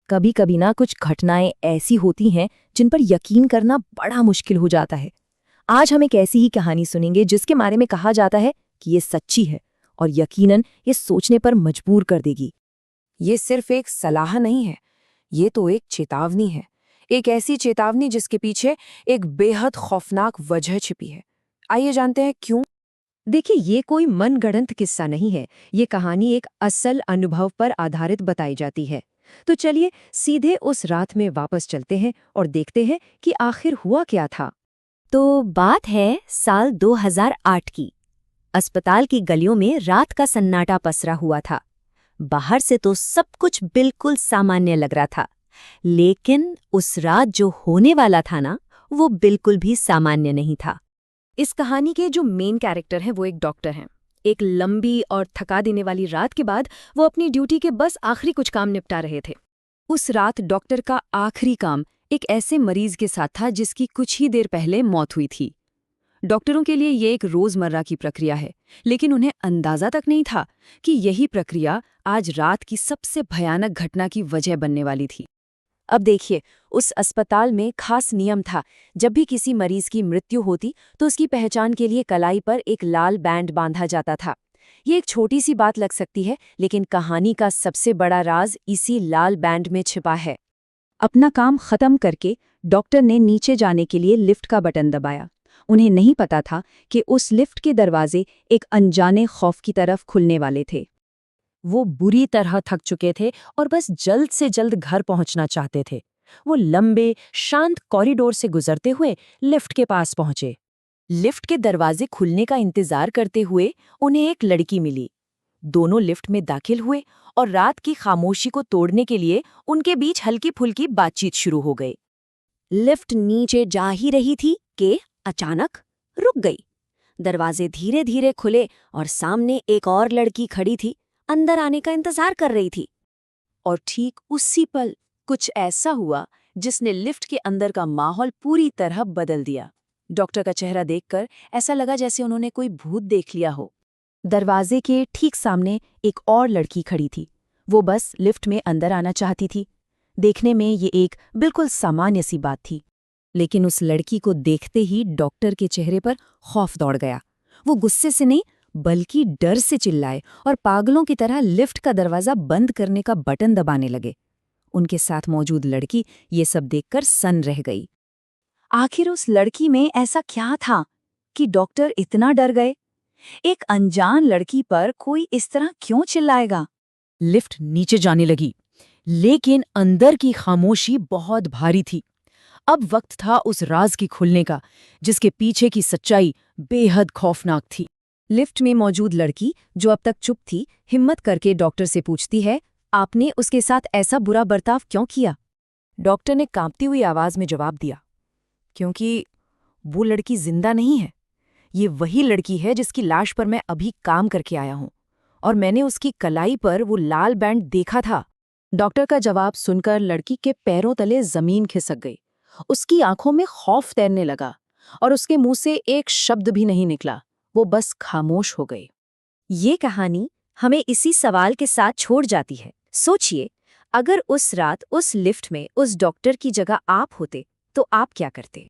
कभी कभी ना कुछ घटनाएं ऐसी होती हैं जिन पर यकीन करना बड़ा मुश्किल हो जाता है। आज हम एक ऐसी ही कहानी सुनेंगे जिसके बारे में कहा जाता है कि ये सच्ची है और यकीनन ये सोचने पर मजबूर कर देगी। ये सिर्फ एक सलाह नहीं है, ये तो एक चेतावनी है। एक ऐसी चेतावनी जिसके पीछे एक बेहद खौफनाक वजह छिपी है। आइए जानते हैं क्यों। देखिए, ये कोई मनगढ़ंत किस्सा नहीं है। ये कहानी एक असल अनुभव पर आधारित बताई जाती है। तो चलिए सीधे उस रात में वापस चलते हैं और देखते हैं कि आखिर हुआ क्या था। तो बात है साल 2008 की। अस्पताल की गलियों में रात का सन्नाटा पसरा हुआ था। बाहर से तो सब कुछ बिल्कुल सामान्य लग रहा था, लेकिन उस रात जो होने वाला था ना, वो बिल्कुल भी सामान्य नहीं था। इस कहानी के जो मेन कैरेक्टर हैं वो एक डॉक्टर हैं। एक लंबी और थका देने वाली रात के बाद वो अपनी ड्यूटी के बस आखिरी कुछ काम निपटा रहे थे। उस रात डॉक्टर का आखिरी काम एक ऐसे मरीज के साथ था जिसकी कुछ ही देर पहले मौत हुई थी। डॉक्टरों के लिए ये एक रोजमर्रा की प्रक्रिया है, लेकिन उन्हें अंदाजा तक नहीं था कि यही प्रक्रिया आज रात की सबसे भयानक घटना की वजह बनने वाली थी। अब देखिए, उस अस्पताल में खास नियम था। जब भी किसी मरीज की मृत्यु होती तो उसकी पहचान के लिए कलाई पर एक लाल बैंड बांधा जाता था। ये एक छोटी सी बात लग सकती है, लेकिन कहानी का सबसे बड़ा राज इसी लाल बैंड में छिपा है। अपना काम खत्म करके डॉक्टर ने नीचे जाने के लिए लिफ्ट का बटन दबाया। उन्हें नहीं पता था कि उस लिफ्ट के दरवाजे एक अनजाने खौफ की तरफ खुलने वाले थे। वो बुरी तरह थक चुके थे और बस जल्द से जल्द घर पहुंचना चाहते थे। वो लंबे, शांत कॉरिडोर से गुजरते हुए लिफ्ट के पास पहुंचे। लिफ्ट के दरवाजे खुलने का इंतजार करते हुए उन्हें एक लड़की मिली। दोनों लिफ्ट में दाखिल हुए और रात की खामोशी को तोड़ने के लिए उनके बीच हल्की-फुल्की बातचीत शुरू हो गई। लिफ्ट नीचे जा ही रही थी कि अचानक रुक गई। दरवाजे धीरे धीरे खुले और सामने एक और लड़की खड़ी थी, अंदर आने का इंतजार कर रही थी। और ठीक उसी पल कुछ ऐसा हुआ जिसने लिफ्ट के अंदर का माहौल पूरी तरह बदल दिया। डॉक्टर का चेहरा देखकर ऐसा लगा जैसे उन्होंने कोई भूत देख लिया हो। दरवाजे के ठीक सामने एक और लड़की खड़ी थी। वो बस लिफ्ट में अंदर आना चाहती थी। देखने में ये एक बिल्कुल सामान्य सी बात थी, लेकिन उस लड़की को देखते ही डॉक्टर के चेहरे पर खौफ दौड़ गया। वो गुस्से से नहीं बल्कि डर से चिल्लाए और पागलों की तरह लिफ्ट का दरवाजा बंद करने का बटन दबाने लगे। उनके साथ मौजूद लड़की ये सब देखकर सन्न रह गई। आखिर उस लड़की में ऐसा क्या था कि डॉक्टर इतना डर गए? एक अनजान लड़की पर कोई इस तरह क्यों चिल्लाएगा? लिफ्ट नीचे जाने लगी, लेकिन अंदर की खामोशी बहुत भारी थी। अब वक्त था उस राज की खुलने का, जिसके पीछे की सच्चाई बेहद खौफनाक थी। लिफ्ट में मौजूद लड़की, जो अब तक चुप थी, हिम्मत करके डॉक्टर से पूछती है, आपने उसके साथ ऐसा बुरा बर्ताव क्यों किया? डॉक्टर ने कांपती हुई आवाज में जवाब दिया, क्योंकि वो लड़की जिंदा नहीं है। ये वही लड़की है जिसकी लाश पर मैं अभी काम करके आया हूं, और मैंने उसकी कलाई पर वो लाल बैंड देखा था। डॉक्टर का जवाब सुनकर लड़की के पैरों तले जमीन खिसक गई। उसकी आंखों में खौफ तैरने लगा और उसके मुंह से एक शब्द भी नहीं निकला। वो बस खामोश हो गई। ये कहानी हमें इसी सवाल के साथ छोड़ जाती है। सोचिए, अगर उस रात उस लिफ्ट में उस डॉक्टर की जगह आप होते तो आप क्या करते?